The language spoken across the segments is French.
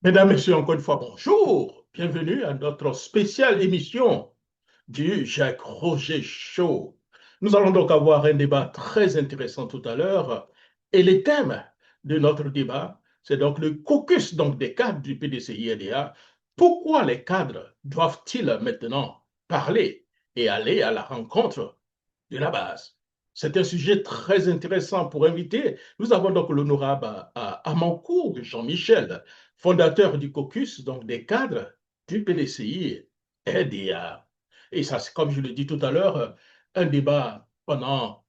Mesdames, Messieurs, encore une fois, bonjour. Bienvenue à notre spéciale émission du Jacques Roger Show. Nous allons donc avoir un débat très intéressant tout à l'heure. Et le thème de notre débat, c'est donc le caucus donc, des cadres du PDCI-RDA. Pourquoi les cadres doivent-ils maintenant parler et aller à la rencontre de la base? C'est un sujet très intéressant pour inviter. Nous avons donc l'honorable Amancourt Jean-Michel, fondateur du caucus, donc des cadres du PDCI RDA. Et ça, c'est comme je le dis tout à l'heure, un débat pendant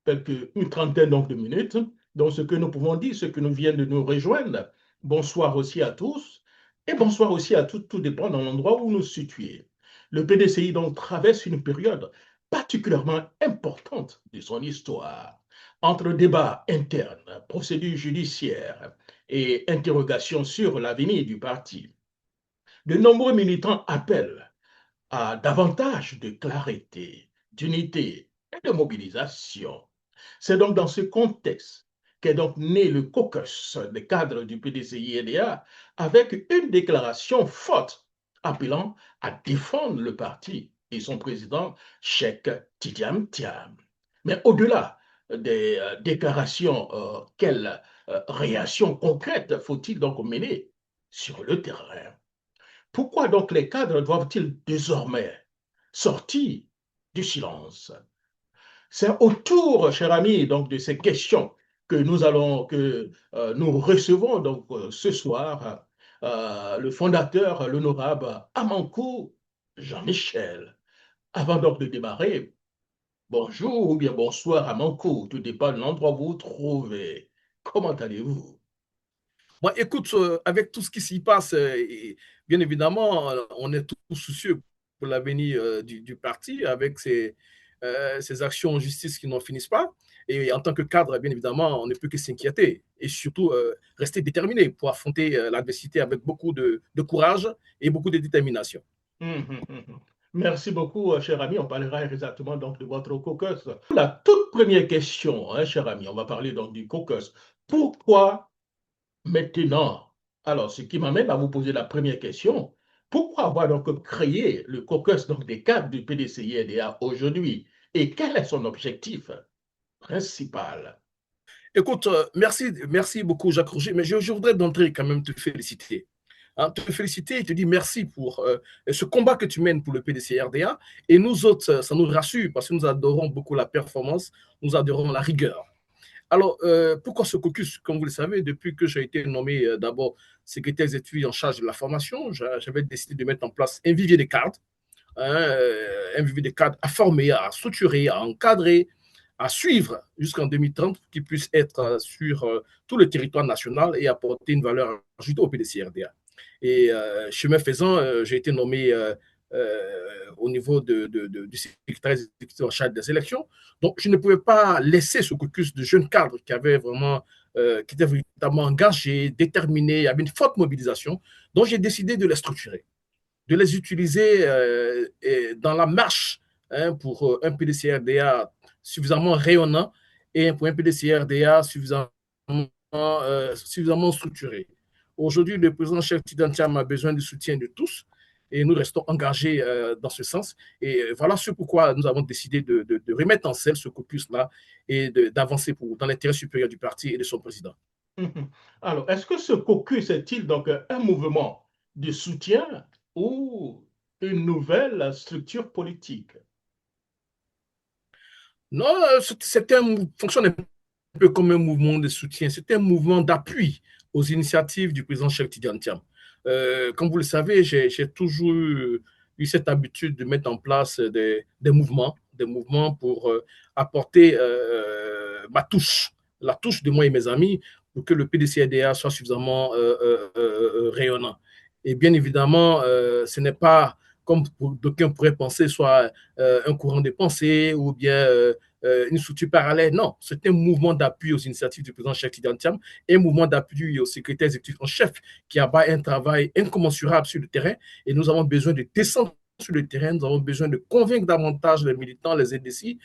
une trentaine donc, de minutes. Donc, ce que nous pouvons dire, ce que nous vient de nous rejoindre. Bonsoir aussi à tous et bonsoir aussi à tous, tout dépend de l'endroit où nous nous situons. Le PDCI donc traverse une période particulièrement importante de son histoire. Entre débats internes, procédures judiciaires et interrogations sur l'avenir du parti, de nombreux militants appellent à davantage de clarté, d'unité et de mobilisation. C'est donc dans ce contexte qu'est donc né le caucus des cadres du PDCI-RDA avec une déclaration forte appelant à défendre le parti et son président, Cheikh Tidiane Thiam. Mais au-delà des déclarations, quelle réaction concrète faut-il donc mener sur le terrain? Pourquoi donc les cadres doivent-ils désormais sortir du silence? C'est autour, cher ami, donc de ces questions que nous recevons donc ce soir le fondateur, l'honorable Amankou Jean-Michel. Avant donc de démarrer, bonjour ou bien bonsoir Amankou, tout dépend de l'endroit où vous vous trouvez. Comment allez-vous? Bon, écoute, avec tout ce qui s'y passe, bien évidemment, on est tous soucieux pour l'avenir du parti avec ces actions en justice qui n'en finissent pas. Et en tant que cadre, bien évidemment, on ne peut que s'inquiéter et surtout rester déterminé pour affronter l'adversité avec beaucoup de courage et beaucoup de détermination. Merci beaucoup, cher ami. On parlera exactement donc de votre caucus. La toute première question, hein, cher ami, on va parler donc du caucus. Pourquoi maintenant? Alors, ce qui m'amène à vous poser la première question. Pourquoi avoir donc créé le caucus donc des cadres du PDCI-RDA aujourd'hui? Et quel est son objectif principal? Écoute, merci beaucoup, Jacques Roger, mais je voudrais d'entrée quand même te féliciter. Hein, te féliciter et te dire merci pour ce combat que tu mènes pour le PDC-RDA. Et nous autres, ça nous rassure parce que nous adorons beaucoup la performance, nous adorons la rigueur. Alors, pourquoi ce caucus? Comme vous le savez, depuis que j'ai été nommé d'abord secrétaire des études en charge de la formation, j'avais décidé de mettre en place un vivier de cadres, hein, un vivier de cadres à former, à structurer, à encadrer, à suivre jusqu'en 2030, qui puisse être sur tout le territoire national et apporter une valeur ajoutée au PDCRDA. Et chemin faisant, j'ai été nommé au niveau du secrétaire exécutif en charge des élections. Donc, je ne pouvais pas laisser ce caucus de jeunes cadres qui étaient véritablement engagés, déterminés, il y avait une forte mobilisation. Donc, j'ai décidé de les structurer, de les utiliser dans la marche, hein, pour un PDCRDA suffisamment rayonnant et pour un PDCRDA suffisamment structuré. Aujourd'hui, le président-chef Tidantiam a besoin du soutien de tous et nous restons engagés dans ce sens. Et voilà ce pourquoi nous avons décidé de remettre en selle ce caucus-là et d'avancer dans l'intérêt supérieur du parti et de son président. Alors, est-ce que ce caucus est-il donc un mouvement de soutien ou une nouvelle structure politique? Non, fonctionne un peu comme un mouvement de soutien, c'est un mouvement d'appui aux initiatives du président Cheikh Tidiane Thiam. Comme vous le savez, j'ai toujours eu cette habitude de mettre en place des mouvements pour apporter ma touche, la touche de moi et mes amis, pour que le PDCADA soit suffisamment rayonnant. Et bien évidemment, ce n'est pas, comme d'aucuns pourraient penser, soit un courant de pensée ou bien une structure parallèle. Non, c'est un mouvement d'appui aux initiatives du président Cheikh Tidiane Thiam et un mouvement d'appui au secrétaire exécutif en chef qui abat un travail incommensurable sur le terrain. Et nous avons besoin de descendre sur le terrain, nous avons besoin de convaincre davantage les militants, les NDC,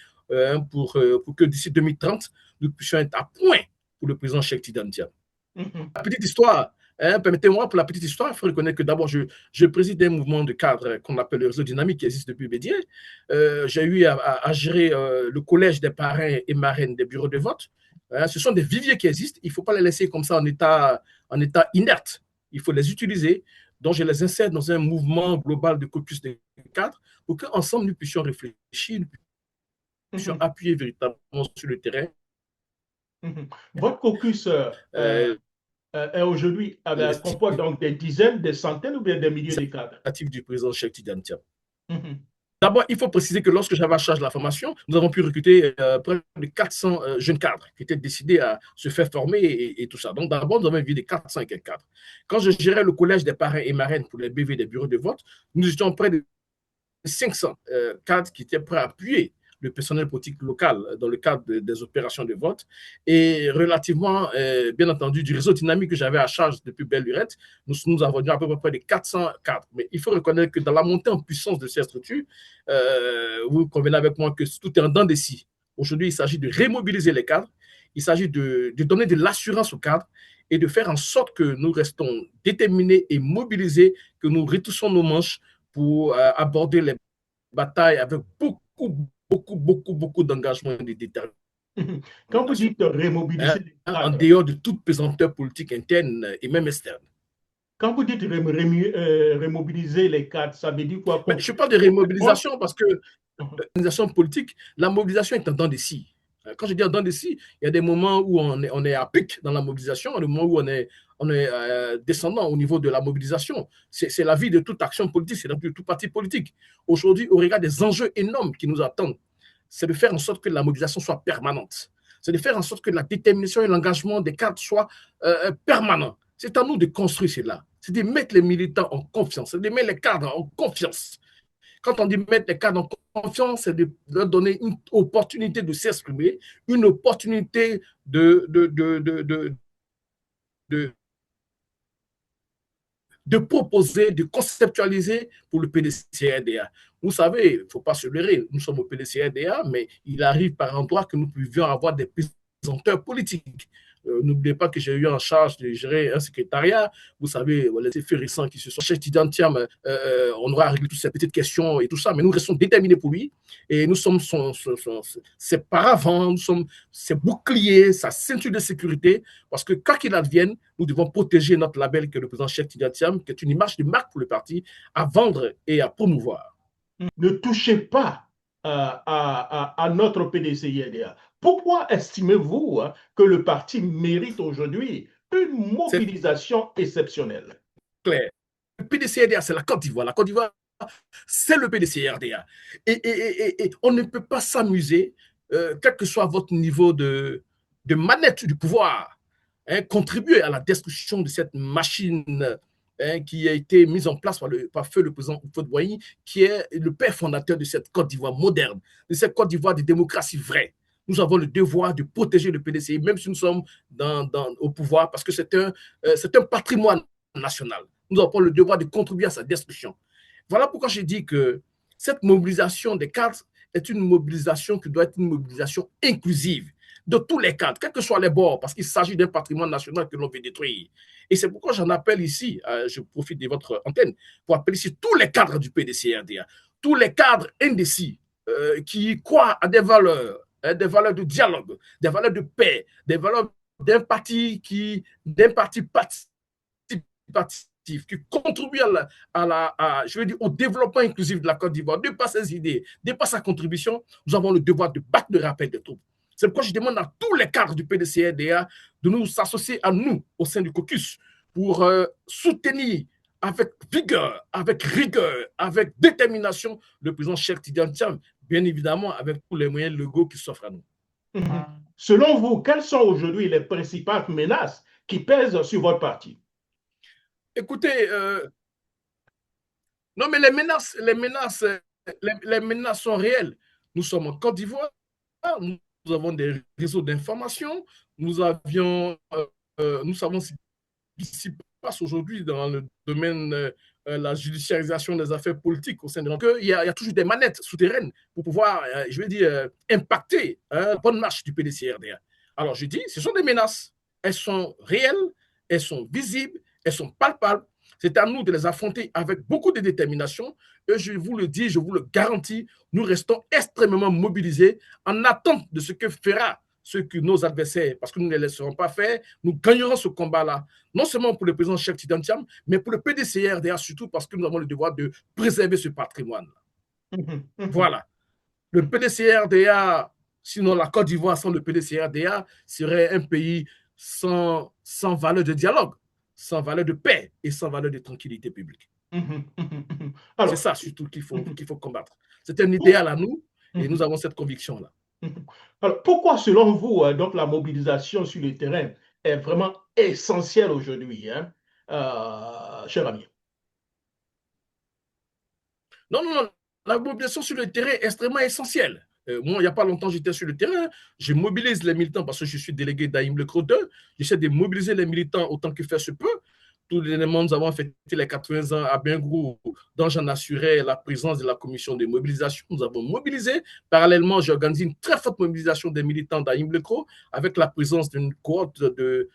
pour que d'ici 2030, nous puissions être à point pour le président Cheikh Tidiane Thiam. Mhm. La petite histoire, Permettez-moi, pour la petite histoire, il faut reconnaître que d'abord, je préside un mouvement de cadre qu'on appelle le réseau dynamique qui existe depuis Bédier. J'ai eu à gérer le collège des parrains et marraines des bureaux de vote. Ce sont des viviers qui existent. Il ne faut pas les laisser comme ça en état inerte. Il faut les utiliser. Donc, je les insère dans un mouvement global de caucus de cadres pour qu'ensemble, nous puissions réfléchir, nous puissions appuyer véritablement sur le terrain. Votre caucus est aujourd'hui comporte donc des dizaines, des centaines ou bien des milliers de cadres. Du président Cheikh Tidiane Thiam. D'abord, il faut préciser que lorsque j'avais à charge de la formation, nous avons pu recruter près de 400 jeunes cadres qui étaient décidés à se faire former et tout ça. Donc, d'abord, nous avons vu des 400 et quelques cadres. Quand je gérais le collège des parrains et marraines pour les BV des bureaux de vote, nous étions près de 500 cadres qui étaient prêts à appuyer le personnel politique local dans le cadre des opérations de vote. Et relativement, bien entendu, du réseau dynamique que j'avais à charge depuis belle lurette, nous avons à peu près de 400 cadres. Mais il faut reconnaître que dans la montée en puissance de ces structures, vous convenez avec moi que tout est en dents de scie. Aujourd'hui, il s'agit de remobiliser les cadres, il s'agit de donner de l'assurance aux cadres et de faire en sorte que nous restons déterminés et mobilisés, que nous retouchons nos manches pour aborder les batailles avec beaucoup d'engagement et de détermination. Quand vous dites remobiliser les cadres, en dehors de toute pesanteur politique interne et même externe. Quand vous dites remobiliser les cadres, ça veut dire quoi? Je parle de remobilisation parce que l'organisation politique, la mobilisation est en dents de scie. Quand je dis en dents de scie, il y a des moments où on est à pic dans la mobilisation, des moments où on est descendant au niveau de la mobilisation. C'est la vie de toute action politique, c'est la vie de tout parti politique. Aujourd'hui, au regard des enjeux énormes qui nous attendent, c'est de faire en sorte que la mobilisation soit permanente. C'est de faire en sorte que la détermination et l'engagement des cadres soient permanents. C'est à nous de construire cela. C'est de mettre les militants en confiance, c'est de mettre les cadres en confiance. Quand on dit mettre les cadres en confiance, c'est de leur donner une opportunité de s'exprimer, une opportunité de proposer, de conceptualiser pour le PDC-RDA. Vous savez, il ne faut pas se leurrer, nous sommes au PDC-RDA, mais il arrive par endroit que nous pouvions avoir des présenteurs politiques. N'oubliez pas que j'ai eu en charge de gérer un secrétariat. Vous savez, les effets récents qui se sont chez Tidiane Thiam, on aura réglé toutes ces petites questions et tout ça, mais nous restons déterminés pour lui. Et nous sommes ses paravents, nous sommes ses boucliers, sa ceinture de sécurité, parce que quoi qu'il advienne, nous devons protéger notre label que le président Cheikh Tidiane Thiam, qui est une image de marque pour le parti, à vendre et à promouvoir. Ne touchez pas à notre PDC-IRDA. Pourquoi estimez-vous que le parti mérite aujourd'hui une mobilisation exceptionnelle? Claire. Le PDC-RDA, c'est la Côte d'Ivoire. La Côte d'Ivoire, c'est le PDC-RDA. Et on ne peut pas s'amuser, quel que soit votre niveau de manette du pouvoir, contribuer à la destruction de cette machine qui a été mise en place par feu le président Houphouët-Boigny, qui est le père fondateur de cette Côte d'Ivoire moderne, de cette Côte d'Ivoire de démocratie vraie. Nous avons le devoir de protéger le PDC, même si nous sommes au pouvoir, parce que c'est un patrimoine national. Nous avons le devoir de contribuer à sa destruction. Voilà pourquoi j'ai dit que cette mobilisation des cadres est une mobilisation qui doit être une mobilisation inclusive de tous les cadres, quels que soient les bords, parce qu'il s'agit d'un patrimoine national que l'on veut détruire. Et c'est pourquoi j'en appelle ici, je profite de votre antenne, pour appeler ici tous les cadres du PDC-RDA, tous les cadres indécis qui croient à des valeurs de dialogue, des valeurs de paix, des valeurs d'un parti participatif, qui contribue au développement inclusif de la Côte d'Ivoire, de par ses idées, de par sa contribution. Nous avons le devoir de battre le rappel des troupes. C'est pourquoi je demande à tous les cadres du PDC-RDA de nous associer à nous au sein du caucus pour soutenir avec vigueur, avec rigueur, avec détermination le président Cheikh Tidiane Thiam, bien évidemment avec tous les moyens légaux qui s'offrent à nous. Selon vous, quelles sont aujourd'hui les principales menaces qui pèsent sur votre parti? Écoutez, non mais les menaces sont réelles. Nous sommes en Côte d'Ivoire, nous avons des réseaux d'information, nous savons ce qui se passe aujourd'hui dans le domaine la judiciarisation des affaires politiques au sein de l'État. Il y a toujours des manettes souterraines pour pouvoir, impacter la bonne marche du PDC-RDA. Alors je dis, ce sont des menaces. Elles sont réelles, elles sont visibles, elles sont palpables. C'est à nous de les affronter avec beaucoup de détermination. Et je vous le dis, je vous le garantis, nous restons extrêmement mobilisés en attente de ce que fera ce que nos adversaires, parce que nous ne les laisserons pas faire, nous gagnerons ce combat-là, non seulement pour le président Cheikh Tidiane Thiam, mais pour le PDCRDA surtout, parce que nous avons le devoir de préserver ce patrimoine. Voilà. Le PDCRDA, sinon la Côte d'Ivoire sans le PDCRDA, serait un pays sans valeur de dialogue, sans valeur de paix et sans valeur de tranquillité publique. C'est ça surtout qu'il faut combattre. C'est un idéal à nous et nous avons cette conviction-là. Alors, pourquoi, selon vous, donc, la mobilisation sur le terrain est vraiment essentielle aujourd'hui, hein, cher ami? Non, non, non. La mobilisation sur le terrain est extrêmément essentielle. Moi, il n'y a pas longtemps, j'étais sur le terrain. Je mobilise les militants parce que je suis délégué d'Aïm Le Cro 2. J'essaie de mobiliser les militants autant que faire se peut. Tous les éléments, nous avons fêté les 80 ans à Bengrou, dont j'en assurais la présence de la commission de mobilisation. Nous avons mobilisé. Parallèlement, j'ai organisé une très forte mobilisation des militants d'Aïm Le Cro avec la présence d'une cohorte de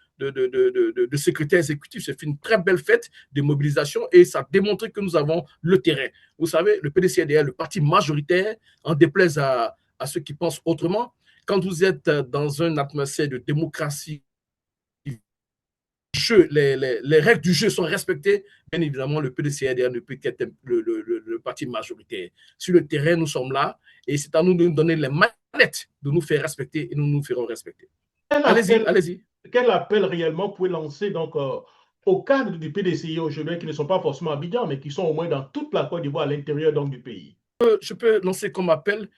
secrétaires exécutifs. C'est une très belle fête de mobilisation et ça a démontré que nous avons le terrain. Vous savez, le PDCRDA, le parti majoritaire, en déplaise à ceux qui pensent autrement, quand vous êtes dans une atmosphère de démocratie, les règles du jeu sont respectées, bien évidemment, le PDCRDA ne peut qu'être le parti majoritaire. Sur le terrain, nous sommes là et c'est à nous de nous donner les manettes de nous faire respecter et nous nous ferons respecter. Allez-y, allez-y. Quel appel réellement pouvez lancer donc aux cadres du PDCI aujourd'hui qui ne sont pas forcément à Abidjan, mais qui sont au moins dans toute la Côte d'Ivoire à l'intérieur donc du pays? Je peux lancer comme appel,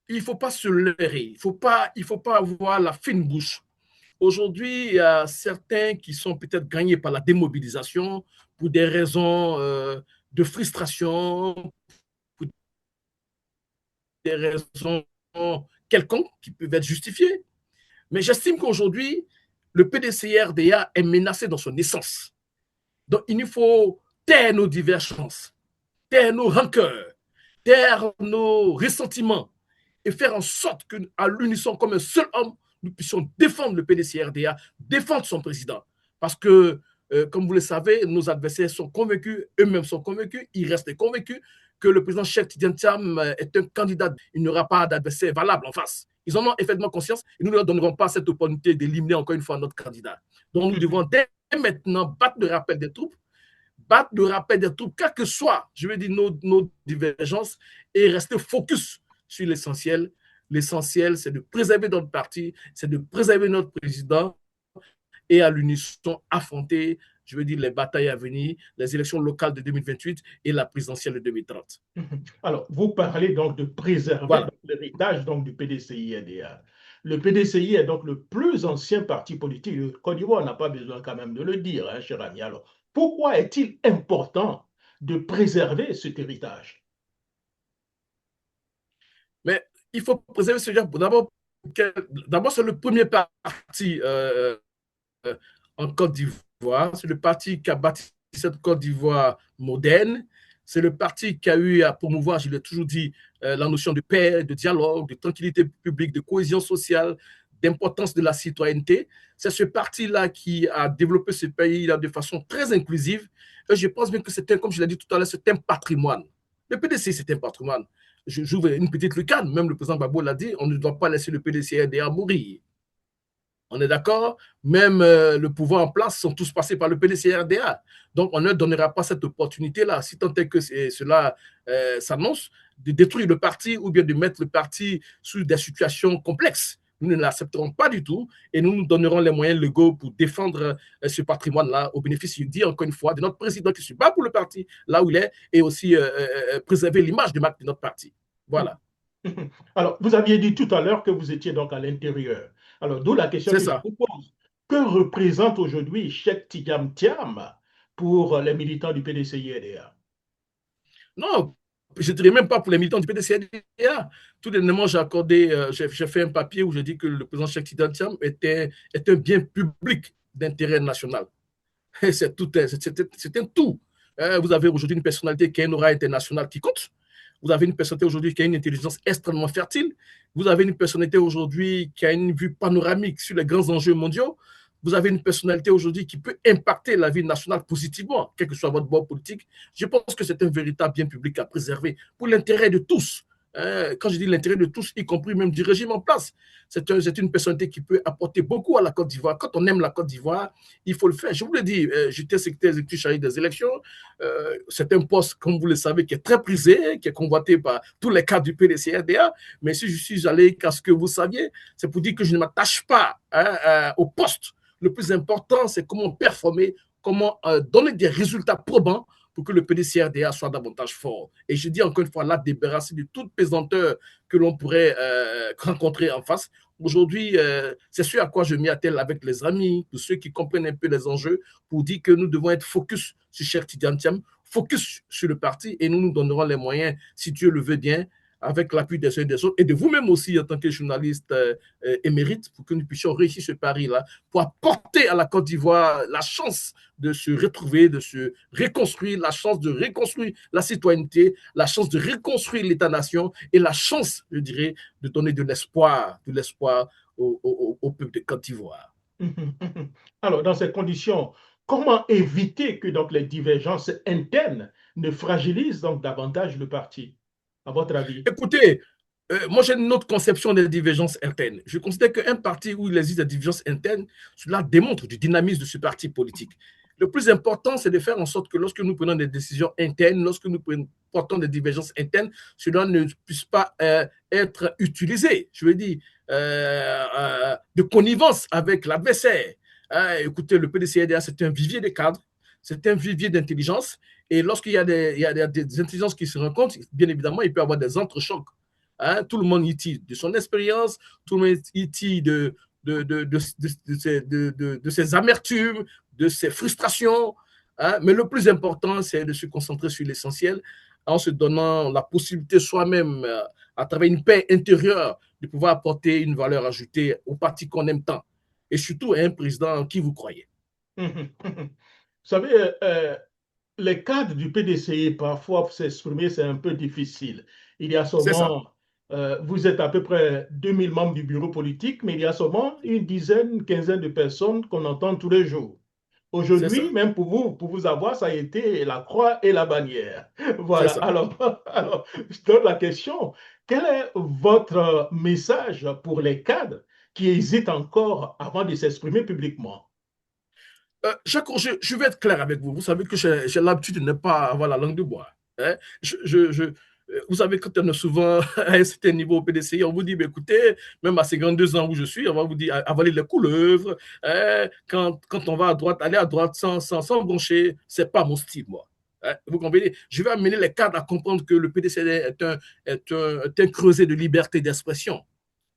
il ne faut pas se leurrer, il ne faut pas avoir la fine bouche. Aujourd'hui, il y a certains qui sont peut-être gagnés par la démobilisation pour des raisons de frustration, pour des raisons quelconques qui peuvent être justifiées. Mais j'estime qu'aujourd'hui, le PDCRDA est menacé dans son essence. Donc, il nous faut taire nos divergences, taire nos rancœurs, taire nos ressentiments et faire en sorte qu'à l'unisson, comme un seul homme, nous puissions défendre le PDCRDA, défendre son président. Parce que, comme vous le savez, nos adversaires sont convaincus, eux-mêmes sont convaincus, ils restent convaincus que le président Cheikh Tidiane Thiam est un candidat. Il n'y aura pas d'adversaire valable en face. Ils en ont effectivement conscience et nous ne leur donnerons pas cette opportunité d'éliminer encore une fois notre candidat. Donc nous devons dès maintenant battre le rappel des troupes, quelles que soient, je veux dire, nos divergences et rester focus sur l'essentiel. L'essentiel, c'est de préserver notre parti, c'est de préserver notre président et à l'unisson affronter, je veux dire, les batailles à venir, les élections locales de 2028 et la présidentielle de 2030. Alors, vous parlez donc de préserver l'héritage donc du PDCI-RDA. Le PDCI est donc le plus ancien parti politique de Côte d'Ivoire. On n'a pas besoin quand même de le dire, hein, cher ami. Alors, pourquoi est-il important de préserver cet héritage? Mais il faut préserver ce genre. D'abord, c'est le premier parti en Côte d'Ivoire. C'est le parti qui a bâti cette Côte d'Ivoire moderne. C'est le parti qui a eu à promouvoir, je l'ai toujours dit, la notion de paix, de dialogue, de tranquillité publique, de cohésion sociale, d'importance de la citoyenneté. C'est ce parti-là qui a développé ce pays-là de façon très inclusive. Et je pense bien que c'est, comme je l'ai dit tout à l'heure, c'est un patrimoine. Le PDC, c'est un patrimoine. J'ouvre une petite lucarne, même le président Gbagbo l'a dit, on ne doit pas laisser le PDCRDA mourir. On est d'accord? Même le pouvoir en place sont tous passés par le PDCRDA. Donc, on ne donnera pas cette opportunité-là, si tant est que cela s'annonce, de détruire le parti ou bien de mettre le parti sous des situations complexes. Nous ne l'accepterons pas du tout et nous nous donnerons les moyens légaux pour défendre ce patrimoine-là au bénéfice, je dis encore une fois, de notre président qui se bat pour le parti là où il est et aussi préserver l'image de notre parti. Voilà. Alors, vous aviez dit tout à l'heure que vous étiez donc à l'intérieur. Alors, d'où la question que je vous pose. Que représente aujourd'hui Cheikh Tidiane Thiam pour les militants du PDCI-RDA? Non, je ne dirais même pas pour les militants du PDCI-RDA. Tout dernièrement, j'ai fait un papier où je dis que le président Cheikh Tidiane Thiam est un bien public d'intérêt national. C'est un tout. Vous avez aujourd'hui une personnalité qui a une aura internationale qui compte. Vous avez une personnalité aujourd'hui qui a une intelligence extrêmement fertile. Vous avez une personnalité aujourd'hui qui a une vue panoramique sur les grands enjeux mondiaux. vous avez une personnalité aujourd'hui qui peut impacter la vie nationale positivement, quel que soit votre bord politique. Je pense que c'est un véritable bien public à préserver pour l'intérêt de tous. Quand je dis l'intérêt de tous, y compris même du régime en place, c'est une personnalité qui peut apporter beaucoup à la Côte d'Ivoire. Quand on aime la Côte d'Ivoire, il faut le faire. Je vous l'ai dit, j'étais secrétaire exécutif chargé des élections. C'est un poste, comme vous le savez, qui est très prisé, qui est convoité par tous les cadres du PDC-RDA. Mais si je suis allé, qu'à ce que vous saviez, c'est pour dire que je ne m'attache pas au poste. Le plus important, c'est comment performer, comment donner des résultats probants pour que le PDC-RDA soit davantage fort. Et je dis encore une fois, là, débarrasser de toute pesanteur que l'on pourrait rencontrer en face. Aujourd'hui, c'est ce à quoi je m'y attelle avec les amis, tous ceux qui comprennent un peu les enjeux, pour dire que nous devons être focus sur Cheikh Tidiane Thiam, focus sur le parti, et nous nous donnerons les moyens, si Dieu le veut bien, avec l'appui des uns et des autres, et de vous-même aussi en tant que journaliste émérite, pour que nous puissions réussir ce pari-là, pour apporter à la Côte d'Ivoire la chance de se retrouver, de se reconstruire, la chance de reconstruire la citoyenneté, la chance de reconstruire l'État-nation et la chance, je dirais, de donner de l'espoir au peuple de Côte d'Ivoire. Alors, dans ces conditions, comment éviter que donc, les divergences internes ne fragilisent donc davantage le parti, à votre avis? Écoutez, moi j'ai une autre conception des divergences internes. Je considère qu'un parti où il existe des divergences internes, cela démontre du dynamisme de ce parti politique. Le plus important, c'est de faire en sorte que lorsque nous prenons des décisions internes, lorsque nous portons des divergences internes, cela ne puisse pas être utilisé, je veux dire, de connivence avec l'adversaire. Écoutez, le PDC-RDA, c'est un vivier de cadres, c'est un vivier d'intelligence. Et lorsqu'il y a des intelligences qui se rencontrent, bien évidemment, il peut y avoir des entrechocs. Tout le monde y tire de son expérience, tout le monde y tire de ses amertumes, de ses frustrations. Mais le plus important, c'est de se concentrer sur l'essentiel en se donnant la possibilité soi-même, à travers une paix intérieure, de pouvoir apporter une valeur ajoutée au parti qu'on aime tant. Et surtout à un président en qui vous croyez. Vous savez, les cadres du PDCI, parfois, pour s'exprimer, c'est un peu difficile. Il y a C'est ça. seulement, vous êtes à peu près 2000 membres du bureau politique, mais il y a seulement une dizaine, une quinzaine de personnes qu'on entend tous les jours. C'est Aujourd'hui, ça. même pour vous avoir, ça a été la croix et la bannière. C'est Voilà. ça. Alors, je donne la question. Quel est votre message pour les cadres qui hésitent encore avant de s'exprimer publiquement? Jacques, je vais être clair avec vous. Vous savez que j'ai l'habitude de ne pas avoir la langue de bois. Hein? Vous savez, quand on est souvent à un certain niveau au PDCI, on vous dit, bah, écoutez, même à ces 52 ans où je suis, on va vous dire, avaler les couleuvres. Hein? Quand on va à droite, aller à droite sans broncher, ce n'est pas mon style, moi. Hein? Vous comprenez? Je vais amener les cadres à comprendre que le PDC est un creuset de liberté d'expression.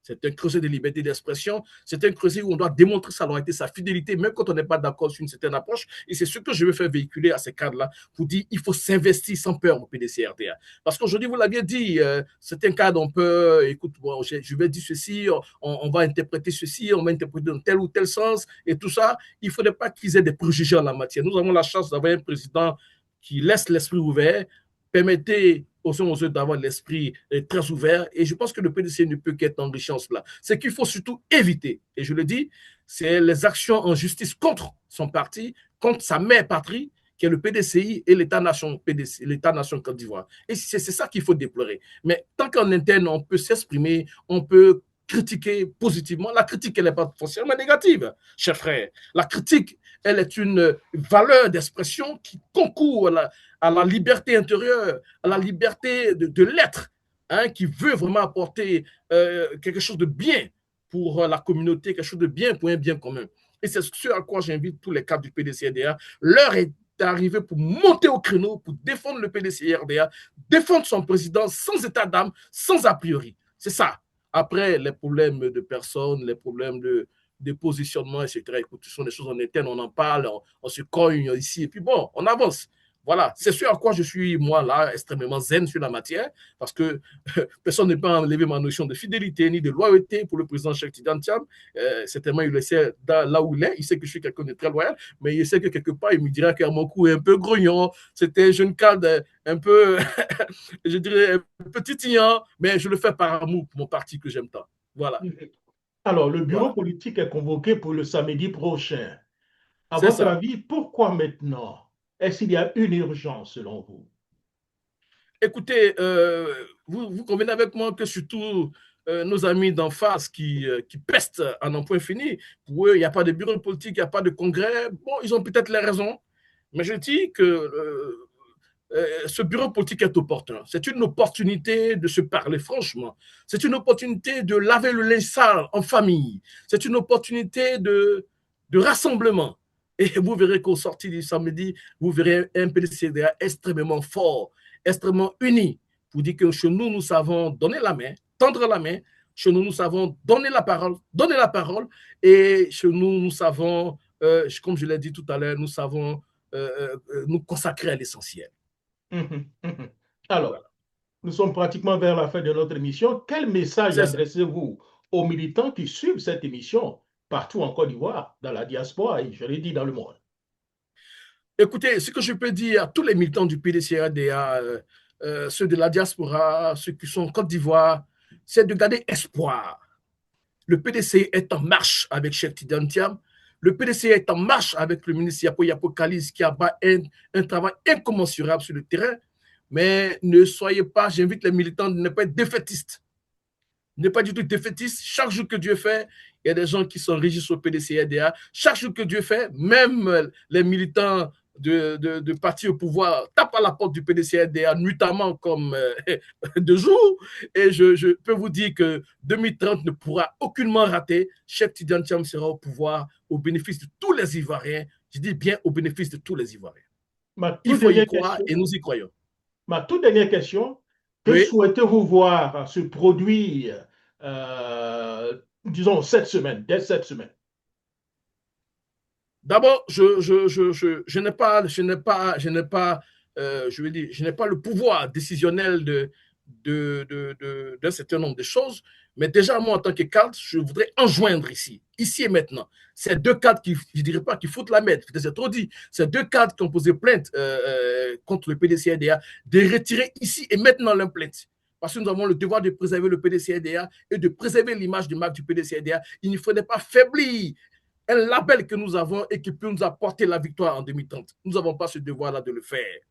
C'est un creuset de liberté d'expression. C'est un creuset où on doit démontrer sa loyauté, sa fidélité, même quand on n'est pas d'accord sur une certaine approche. Et c'est ce que je veux faire véhiculer à ces cadres-là pour dire qu'il faut s'investir sans peur au PDC-RDA. Parce qu'aujourd'hui, vous l'aviez dit, certains cadres, on peut, écoute, bon, je vais dire ceci, on va interpréter ceci, on va interpréter dans tel ou tel sens, et tout ça. Il ne faudrait pas qu'ils aient des préjugés en la matière. Nous avons la chance d'avoir un président qui laisse l'esprit ouvert. Permettez aux uns aux autres d'avoir l'esprit très ouvert. Et je pense que le PDC ne peut qu'être enrichi en cela. Ce qu'il faut surtout éviter, et je le dis, c'est les actions en justice contre son parti, contre sa mère patrie, qui est le PDCI et l'État-nation Côte d'Ivoire. Et c'est ça qu'il faut déplorer. Mais tant qu'en interne, on peut s'exprimer, on peut critiquer positivement. La critique, elle n'est pas forcément négative, cher frère. La critique, elle est une valeur d'expression qui concourt à la liberté intérieure, à la liberté de l'être, hein, qui veut vraiment apporter quelque chose de bien pour la communauté, quelque chose de bien pour un bien commun. Et c'est ce à quoi j'invite tous les cadres du PDC-RDA. L'heure est arrivée pour monter au créneau, pour défendre le PDC-RDA, défendre son président sans état d'âme, sans a priori. C'est ça. Après, les problèmes de personnes, les problèmes de positionnement, etc. Écoute, ce sont des choses en interne, on en parle, on se cogne ici, et puis bon, on avance. Voilà, c'est ce à quoi je suis, moi, là, extrêmement zen sur la matière, parce que personne ne peut enlever ma notion de fidélité ni de loyauté pour le président Cheikh Tidiane Thiam. Certainement, il le sait là où il est, il sait que je suis quelqu'un de très loyal, mais il sait que quelque part, il me dira que mon cou est un peu grognon, c'était un jeune cadre un peu, je dirais, un peu titillant, mais je le fais par amour pour mon parti que j'aime tant. Voilà. Alors, le bureau Voilà, politique est convoqué pour le samedi prochain. À c'est votre ça. avis, pourquoi maintenant? Est-ce qu'il y a une urgence selon vous? Écoutez, vous convenez avec moi que surtout nos amis d'en face qui pestent à n'en point fini, pour eux, il n'y a pas de bureau politique, il n'y a pas de congrès. Bon, ils ont peut-être les raisons, mais je dis que ce bureau politique est opportun. C'est une opportunité de se parler franchement. C'est une opportunité de laver le linge sale en famille. C'est une opportunité de rassemblement. Et vous verrez qu'au sorti du samedi, vous verrez un PDCDA extrêmement fort, extrêmement uni, pour dire que chez nous, nous savons donner la main, tendre la main. Chez nous, nous savons donner la parole. Et chez nous, nous savons, comme je l'ai dit tout à l'heure, nous savons nous consacrer à l'essentiel. Mhm, mhm. Alors, Voilà. nous sommes pratiquement vers la fin de notre émission. Quel message C'est ça. adressez-vous aux militants qui suivent cette émission partout en Côte d'Ivoire, dans la diaspora et je l'ai dit dans le monde? Écoutez, ce que je peux dire à tous les militants du PDCADA, ceux de la diaspora, ceux qui sont en Côte d'Ivoire, c'est de garder espoir. Le PDC est en marche avec Cheikh Tidiane Thiam. Le PDC est en marche avec le ministre Yapo Yapo Kalis qui a un travail incommensurable sur le terrain. Mais ne soyez pas, j'invite les militants de ne pas être défaitistes. N'est pas du tout défaitiste. Chaque jour que Dieu fait, il y a des gens qui sont régis au PDC-RDA. Chaque jour que Dieu fait, même les militants de partis au pouvoir tapent à la porte du PDC-RDA, notamment comme de jour. Et je peux vous dire que 2030 ne pourra aucunement rater. Cheikh Tidiane Thiam sera au pouvoir au bénéfice de tous les Ivoiriens. Je dis bien au bénéfice de tous les Ivoiriens. Ma Il toute faut y dernière croire et question, nous y croyons. ma toute dernière question, que Oui. souhaitez-vous voir se produire, disons, cette semaine, dès cette semaine? D'abord, je n'ai pas, je veux dire, je n'ai pas le pouvoir décisionnel d'un certain nombre de choses, mais déjà, moi, en tant que cadre, je voudrais enjoindre ici et maintenant. Ces deux cadres qui, je ne dirais pas qui foutent la merde, c'est trop dit, ces deux cadres qui ont posé plainte contre le PDCRDA, de retirer ici et maintenant leur plainte. Parce que nous avons le devoir de préserver le PDCRDA et de préserver l'image de marque du PDCRDA. Il ne faudrait pas faiblir un label que nous avons et qui peut nous apporter la victoire en 2030. Nous n'avons pas ce devoir-là de le faire.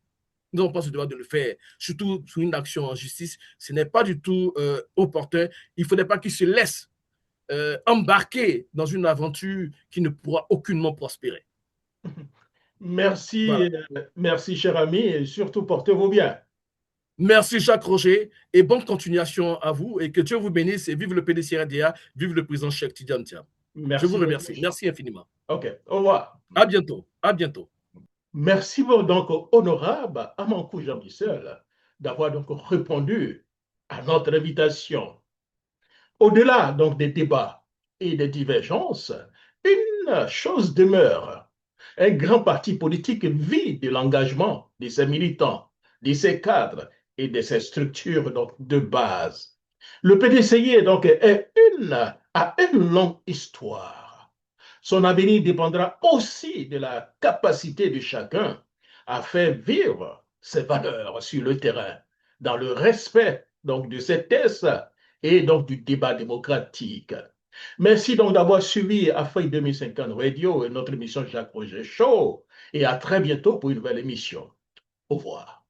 Nous n'avons pas ce devoir de le faire, surtout sur une action en justice. Ce n'est pas du tout opportun. Il ne faudrait pas qu'ils se laissent embarquer dans une aventure qui ne pourra aucunement prospérer. Merci, Voilà. merci, cher ami, et surtout portez-vous bien. Merci Jacques Roger et bonne continuation à vous et que Dieu vous bénisse et vive le PDCRDA, vive le président Cheikh Tidiane Thiam. Je vous Merci beaucoup. remercie. Merci infiniment. OK, au revoir. À bientôt. À bientôt. Merci donc, honorable Amankou Jean-Michel, d'avoir donc répondu à notre invitation. Au-delà donc des débats et des divergences, une chose demeure. Un grand parti politique vit de l'engagement de ses militants, de ses cadres et de ses structures donc, de base. Le PDCI donc, a une longue histoire. Son avenir dépendra aussi de la capacité de chacun à faire vivre ses valeurs sur le terrain, dans le respect donc, de ses thèses et donc du débat démocratique. Merci donc d'avoir suivi Afrique 2050 Radio et notre émission Jacques Roger Show. Et à très bientôt pour une nouvelle émission. Au revoir.